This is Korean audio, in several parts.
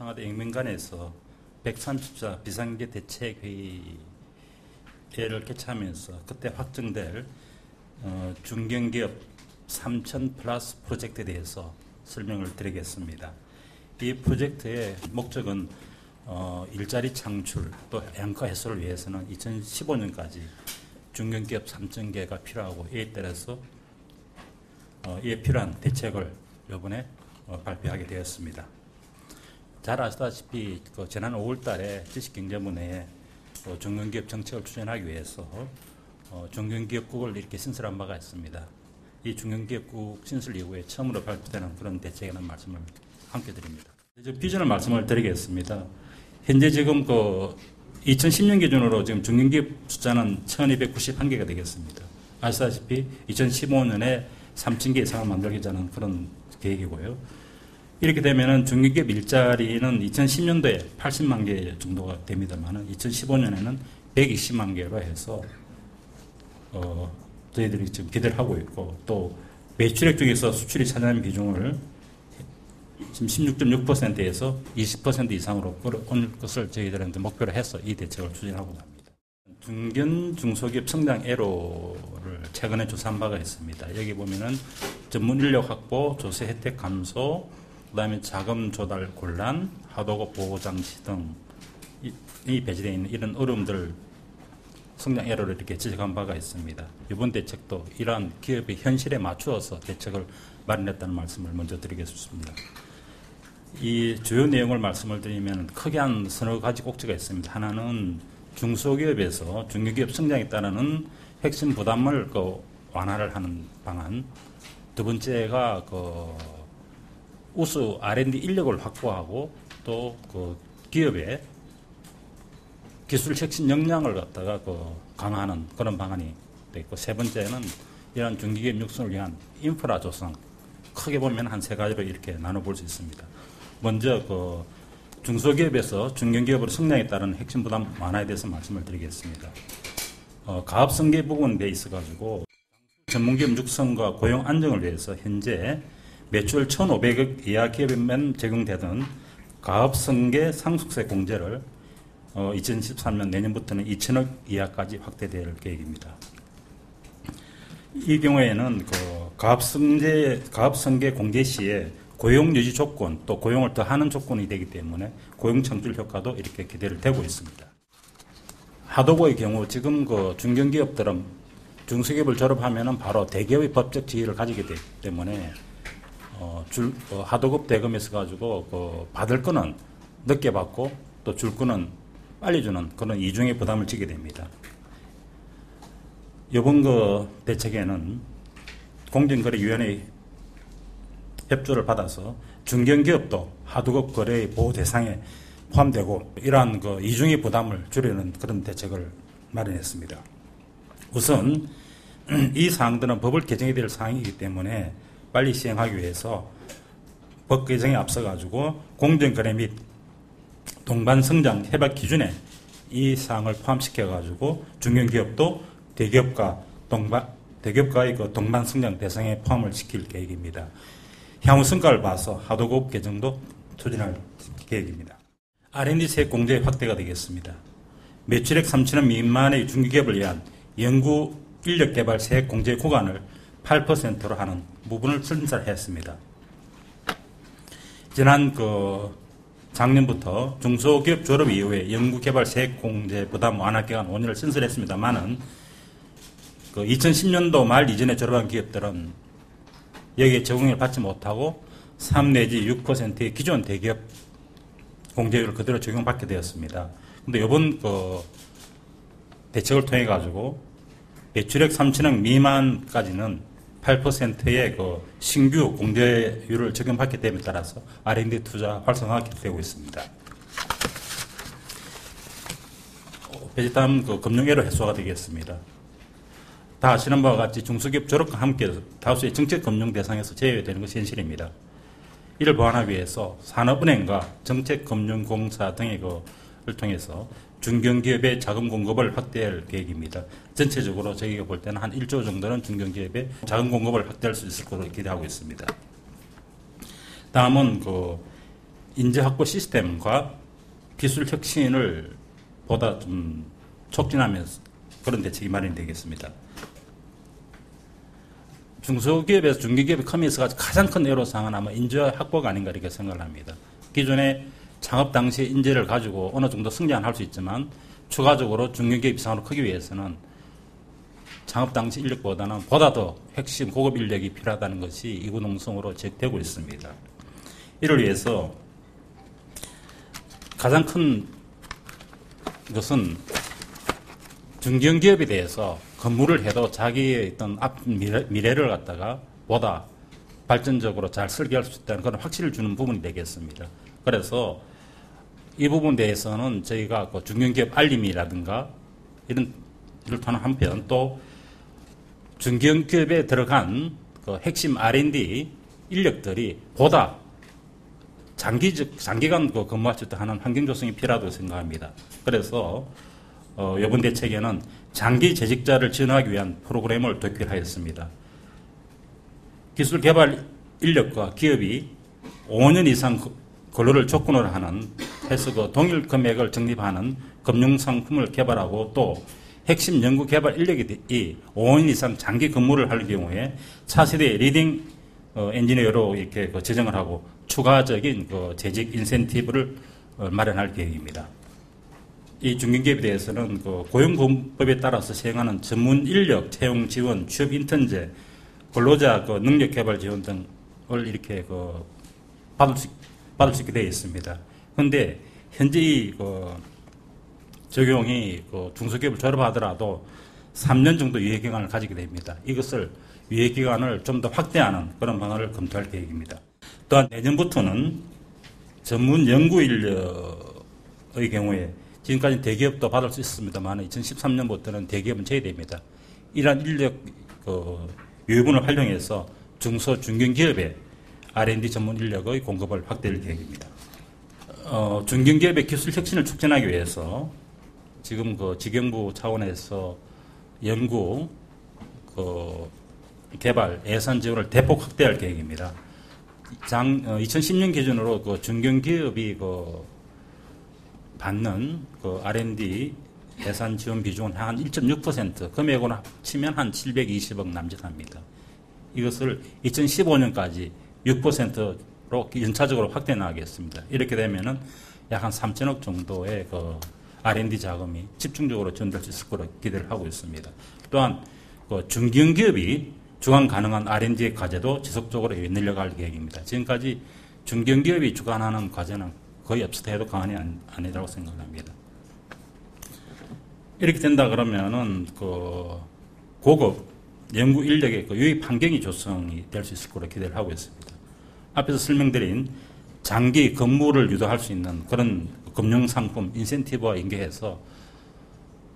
청와대 영민관에서 130자 비상계 대책회의를 개최하면서 그때 확정될 중견기업 3,000 플러스 프로젝트에 대해서 설명을 드리겠습니다. 이 프로젝트의 목적은 일자리 창출 또 양가 해소를 위해서는 2015년까지 중견기업 3,000개가 필요하고 이에 따라서 이에 필요한 대책을 이번에 발표하게 되었습니다. 잘 아시다시피 지난 5월 달에 지식경제부에 중견기업 정책을 추진하기 위해서 중견기업국을 이렇게 신설한 바가 있습니다. 이 중견기업국 신설 이후에 처음으로 발표되는 그런 대책이라는 말씀을 함께 드립니다. 이제 비전을 말씀을 드리겠습니다. 현재 지금 2010년 기준으로 지금 중견기업 숫자는 1,291개가 되겠습니다. 아시다시피 2015년에 3,000개 이상을 만들겠다는 그런 계획이고요. 이렇게 되면은 중견기업 일자리는 2010년도에 80만 개 정도가 됩니다만은 2015년에는 120만 개로 해서 저희들이 지금 기대를 하고 있고 또 매출액 중에서 수출이 차지하는 비중을 지금 16.6%에서 20% 이상으로 끌어올 것을 저희들한테 목표로 해서 이 대책을 추진하고 합니다. 중견 중소기업 성장 애로를 최근에 조사한 바가 있습니다. 여기 보면은 전문 인력 확보, 조세 혜택 감소, 그다음에 자금 조달 곤란, 하도급 보호 장치 등이 배치되어 있는 이런 어려움들 성장 애로를 이렇게 지적한 바가 있습니다. 이번 대책도 이러한 기업의 현실에 맞추어서 대책을 마련했다는 말씀을 먼저 드리겠습니다. 이 주요 내용을 말씀을 드리면 크게 한 서너 가지 꼭지가 있습니다. 하나는 중소기업에서 중견기업 성장에 따르는 핵심 부담을 완화를 하는 방안. 두 번째가 우수 R&D 인력을 확보하고 또 기업의 기술 혁신 역량을 갖다가 강화하는 그런 방안이 되어 있고, 세 번째는 이러한 중기기업 육성을 위한 인프라 조성. 크게 보면 한 세 가지로 이렇게 나눠볼 수 있습니다. 먼저 중소기업에서 중견기업으로 성장에 따른 핵심 부담 완화에 대해서 말씀을 드리겠습니다. 가업성계 부분에 있어가지고 전문기업 육성과 고용 안정을 위해서 현재 매출 1,500억 이하 기업에만 적용되던 가업성계 상속세 공제를 2013년 내년부터는 2,000억 이하까지 확대될 계획입니다. 이 경우에는 가업성계 공제 시에 고용 유지 조건 또 고용을 더하는 조건이 되기 때문에 고용 창출 효과도 이렇게 기대를 되고 있습니다. 하도급의 경우 지금 중견기업들은 중소기업을 졸업하면은 바로 대기업의 법적 지위를 가지게 되기 때문에 하도급 대금에서 가지고 받을 거는 늦게 받고 또 줄 거는 빨리 주는 그런 이중의 부담을 지게 됩니다. 이번 대책에는 공정거래위원회 협조를 받아서 중견기업도 하도급 거래의 보호 대상에 포함되고 이러한 이중의 부담을 줄이는 그런 대책을 마련했습니다. 우선 이 사항들은 법을 개정해야 될 사항이기 때문에 빨리 시행하기 위해서 법 개정에 앞서가지고 공정거래 및 동반성장 협약 기준에 이 사항을 포함시켜가지고 중견기업도 대기업과의 동반성장 대상에 포함을 시킬 계획입니다. 향후 성과를 봐서 하도급 개정도 추진할 계획입니다. R&D 세액 공제 확대가 되겠습니다. 매출액 3천억 미만의 중기기업을 위한 연구 인력 개발 세액 공제 구간을 8%로 하는 부분을 신설했습니다. 지난 작년부터 중소기업 졸업 이후에 연구개발 세액 공제 부담 완화 기간 5년을 신설했습니다만은 2010년도 말 이전에 졸업한 기업들은 여기에 적용을 받지 못하고 3 내지 6%의 기존 대기업 공제율을 그대로 적용받게 되었습니다. 근데 이번 대책을 통해 가지고 매출액 3천억 미만까지는 8%의 신규 공제율을 적용받기 됨에 따라서 R&D 투자 활성화가 되고 있습니다. 다음 금융애로 해소가 되겠습니다. 다 아시는 바와 같이 중소기업 졸업과 함께 다수의 정책금융 대상에서 제외되는 것이 현실입니다. 이를 보완하기 위해서 산업은행과 정책금융공사 등의 을 통해서 중견기업의 자금 공급을 확대할 계획입니다. 전체적으로 저희가 볼 때는 한 1조 정도는 중견기업의 자금 공급을 확대할 수 있을 것으로 기대하고 있습니다. 다음은 인재 확보 시스템과 기술 혁신을 보다 좀 촉진하면서 그런 대책이 마련되겠습니다. 중소기업에서 중견기업이 커면서 가장 큰 애로사항은 아마 인재 확보가 아닌가 이렇게 생각을 합니다. 기존에 창업 당시 인재를 가지고 어느 정도 성장을 할 수 있지만 추가적으로 중견기업 이상으로 크기 위해서는 창업 당시 인력보다는 보다 더 핵심 고급 인력이 필요하다는 것이 이구동성으로 제기되고 있습니다. 이를 위해서 가장 큰 것은 중견기업에 대해서 건물을 해도 자기의 어떤 미래를 갖다가 보다 발전적으로 잘 설계할 수 있다는 그런 확신을 주는 부분이 되겠습니다. 그래서 이 부분에 대해서는 저희가 그 중견기업 알림이라든가 이런 하는 한편 또 중견기업에 들어간 그 핵심 R&D 인력들이 보다 장기간 근무할 수 있도록 하는 환경 조성이 필요하다고 생각합니다. 그래서 이번 대책에는 장기 재직자를 지원하기 위한 프로그램을 도입하였습니다. 기술 개발 인력과 기업이 5년 이상 근로를 조건으로 하는 해서 그 동일 금액을 적립하는 금융 상품을 개발하고 또 핵심 연구 개발 인력이 5년 이상 장기 근무를 할 경우에 차세대 리딩 엔지니어로 이렇게 지정을 하고 추가적인 재직 인센티브를 마련할 계획입니다. 이 중견기업에 대해서는 고용보험법에 따라서 시행하는 전문 인력 채용 지원, 취업 인턴제, 근로자 능력 개발 지원 등을 이렇게 받을 수 있게 되어 있습니다. 그런데 현재 이 적용이 중소기업을 졸업하더라도 3년 정도 유예기간을 가지게 됩니다. 이것을 유예기간을 좀 더 확대하는 그런 방안을 검토할 계획입니다. 또한 내년부터는 전문 연구 인력의 경우에 지금까지 대기업도 받을 수 있습니다만 2013년부터는 대기업은 제외됩니다. 이러한 인력 유예분을 활용해서 중소 중견기업에 R&D 전문 인력의 공급을 확대할 계획입니다. 중견기업의 기술 혁신을 촉진하기 위해서 지금 지경부 차원에서 연구, 개발, 예산 지원을 대폭 확대할 계획입니다. 2010년 기준으로 중견기업이 받는 R&D 예산 지원 비중은 한 1.6%, 금액으로 합치면 한 720억 남짓합니다. 이것을 2015년까지 6%로 연차적으로 확대 나가겠습니다. 이렇게 되면은 약 한 3천억 정도의 R&D 자금이 집중적으로 지원될 수 있을 거로 기대를 하고 있습니다. 또한 중견기업이 주관 가능한 R&D 과제도 지속적으로 늘려갈 계획입니다. 지금까지 중견기업이 주관하는 과제는 거의 없었다 해도 과언이 아니라고 생각합니다. 이렇게 된다 그러면은 고급 연구 인력의 유입 환경이 조성이 될 수 있을 거로 기대를 하고 있습니다. 앞에서 설명드린 장기 근무를 유도할 수 있는 그런 금융상품 인센티브와 연계해서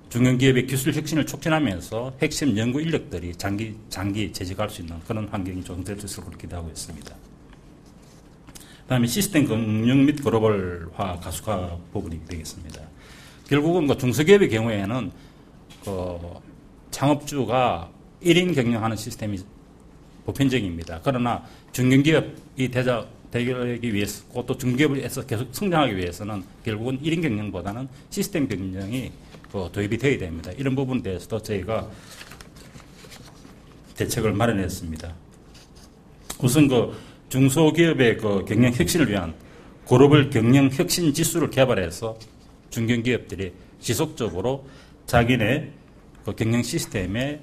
중견기업의 기술 혁신을 촉진하면서 핵심 연구 인력들이 장기 재직할 수 있는 그런 환경이 조성될 수 있을 것으로 기대하고 있습니다. 그다음에 시스템 금융 및 글로벌화 가속화 부분이 되겠습니다. 결국은 중소기업의 경우에는 창업주가 1인 경영하는 시스템이 보편적입니다. 그러나 중견기업이 되기 위해서 또 중견기업에서 계속 성장하기 위해서는 결국은 1인 경영보다는 시스템 경영이 도입이 되어야 됩니다. 이런 부분에 대해서도 저희가 대책을 마련했습니다. 우선 중소기업의 경영 혁신을 위한 글로벌 경영 혁신 지수를 개발해서 중견기업들이 지속적으로 자기네 경영 시스템의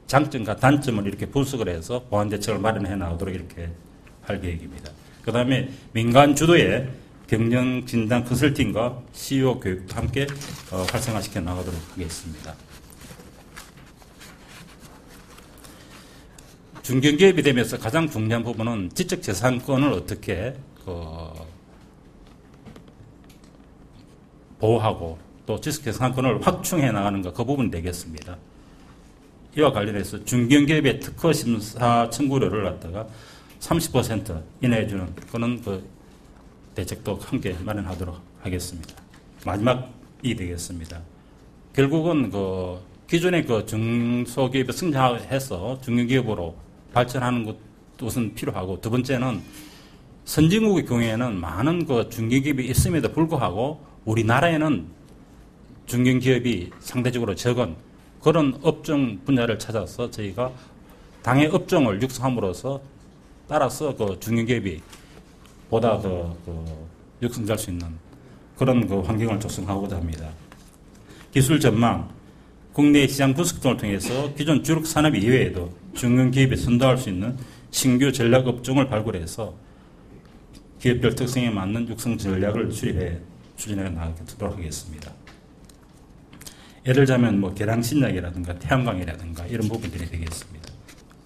장점과 단점을 이렇게 분석을 해서 보완 대책을 마련해 나가도록 이렇게 할 계획입니다. 그 다음에 민간 주도의 경영 진단 컨설팅과 CEO 교육도 함께 활성화시켜 나가도록 하겠습니다. 중견기업이 되면서 가장 중요한 부분은 지적재산권을 어떻게 보호하고 또 지적재산권을 확충해 나가는가 그 부분이 되겠습니다. 이와 관련해서 중견기업의 특허심사 청구료를 갖다가 30% 인하해 주는 그런 대책도 함께 마련하도록 하겠습니다. 마지막이 되겠습니다. 결국은 기존의 중소기업이 성장해서 중견기업으로 발전하는 것도 우선 필요하고 두 번째는 선진국의 경우에는 많은 그 중견기업이 있음에도 불구하고 우리나라에는 중견기업이 상대적으로 적은 그런 업종 분야를 찾아서 저희가 당의 업종을 육성함으로써 따라서 그 중견기업이 보다 더 육성될 수 있는 그런 그 환경을 조성하고자 합니다. 기술 전망, 국내 시장 분석 등을 통해서 기존 주력 산업 이외에도 중견기업이 선도할 수 있는 신규 전략 업종을 발굴해서 기업별 특성에 맞는 육성 전략을 추진해 나가도록 하겠습니다. 예를 들자면 뭐 계량신약이라든가 태양광이라든가 이런 부분들이 되겠습니다.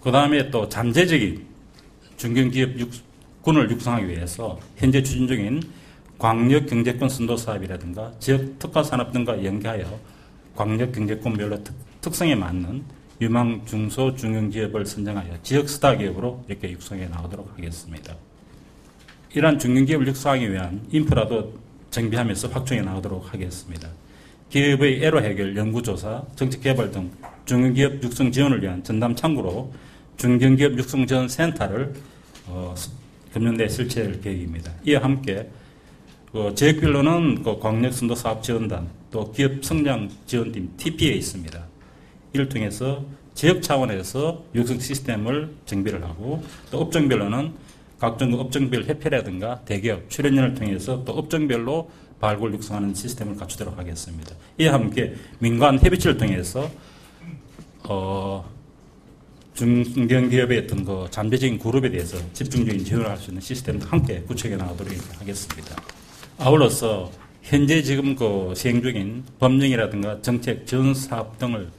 그 다음에 또 잠재적인 중견기업 군을 육성하기 위해서 현재 추진 중인 광역경제권 선도 사업이라든가 지역 특화 산업 등과 연계하여 광역경제권별로 특성에 맞는 유망 중소 중견기업을 선정하여 지역 스타 기업으로 이렇게 육성해 나가도록 하겠습니다. 이러한 중견기업을 육성하기 위한 인프라도 정비하면서 확충해 나가도록 하겠습니다. 기업의 애로 해결, 연구조사, 정책개발 등 중견기업 육성 지원을 위한 전담 창구로 중견기업 육성 지원 센터를 금년도에 설치할 계획입니다. 이와 함께 지역별로는 광역선도사업지원단, 또 기업성장지원팀 TP에 있습니다. 이를 통해서 지역 차원에서 육성 시스템을 정비를 하고 또 업종별로는 각종 업종별 협회라든가 대기업, 출연연을 통해서 또 업종별로 발굴 육성하는 시스템을 갖추도록 하겠습니다. 이와 함께 민관 협의체를 통해서 중견기업의 어떤 그 잠재적인 그룹에 대해서 집중적인 지원을 할 수 있는 시스템도 함께 구축해 나가도록 하겠습니다. 아울러서 현재 지금 그 시행 중인 법령이라든가 정책 지원 사업 등을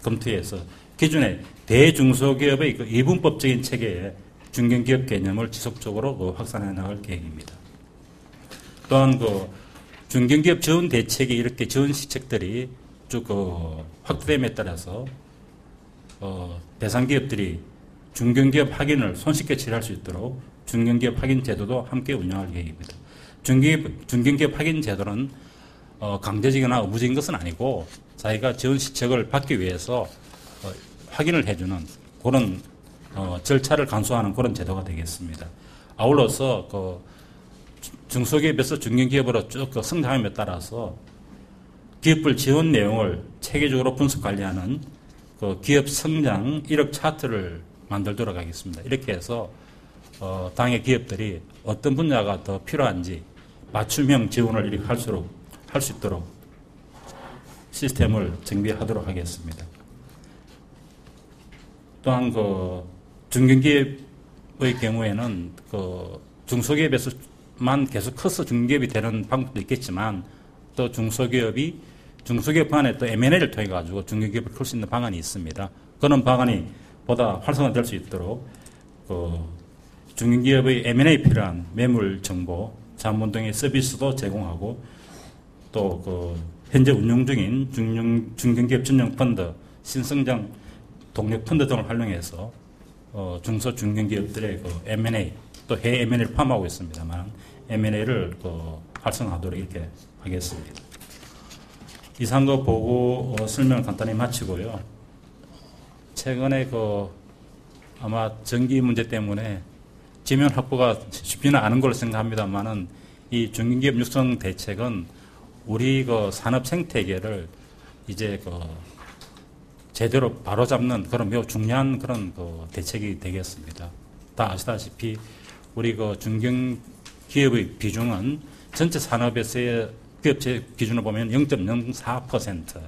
검토해서 기존의 대중소기업의 그 이분법적인 체계에 중견기업 개념을 지속적으로 확산해 나갈 계획입니다. 또한 그 중견기업 지원 대책이 이렇게 지원 시책들이 쭉 확대됨에 따라서 대상 기업들이 중견기업 확인을 손쉽게 처리할 수 있도록 중견기업 확인 제도도 함께 운영할 계획입니다. 중견기업 확인 제도는 강제적이나 의무적인 것은 아니고 자기가 지원 시책을 받기 위해서 확인을 해주는 그런 절차를 간소화하는 그런 제도가 되겠습니다. 아울러서 중소기업에서 중견기업으로 쭉 성장함에 따라서 기업별 지원 내용을 체계적으로 분석 관리하는 기업 성장 이력 차트를 만들도록 하겠습니다. 이렇게 해서 당의 기업들이 어떤 분야가 더 필요한지 맞춤형 지원을 이렇게 할 수 있도록 시스템을 정비하도록 하겠습니다. 또한 중견기업의 경우에는 중소기업에서만 계속 커서 중견기업이 되는 방법도 있겠지만 또 중소기업 안에 또 M&A를 통해 가지고 중견기업을 클 수 있는 방안이 있습니다. 그런 방안이 보다 활성화될 수 있도록 중견기업의 M&A 필요한 매물 정보, 자문 등의 서비스도 제공하고 또 현재 운용 중인 중견기업 전용 펀드, 신성장 동력 펀드 등을 활용해서 중소 중견기업들의 M&A 또 해외 M&A를 포함하고 있습니다만 M&A를 활성화하도록 이렇게 하겠습니다. 이상 보고 설명을 간단히 마치고요. 최근에 아마 전기 문제 때문에 지면 확보가 쉽지는 않은 걸로 생각합니다만은 이 중견기업 육성 대책은 우리 산업 생태계를 이제 제대로 바로잡는 그런 매우 중요한 그런 대책이 되겠습니다. 다 아시다시피 우리 중견기업의 비중은 전체 산업에서의 기업체 기준으로 보면 0.04%,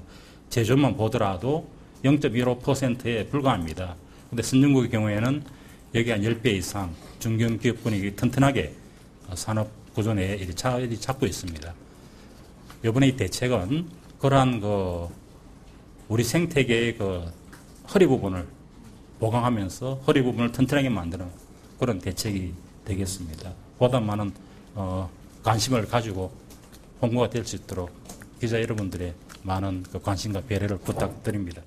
제조만 보더라도 0.15%에 불과합니다. 그런데 선진국의 경우에는 여기 한 10배 이상 중견기업군이 튼튼하게 산업 구조 내에 자리 잡고 있습니다. 이번에 이 대책은 그러한 우리 생태계의 허리 부분을 보강하면서 허리 부분을 튼튼하게 만드는 그런 대책이 되겠습니다. 보다 많은 관심을 가지고 홍보가 될 수 있도록 기자 여러분들의 많은 관심과 배려를 부탁드립니다.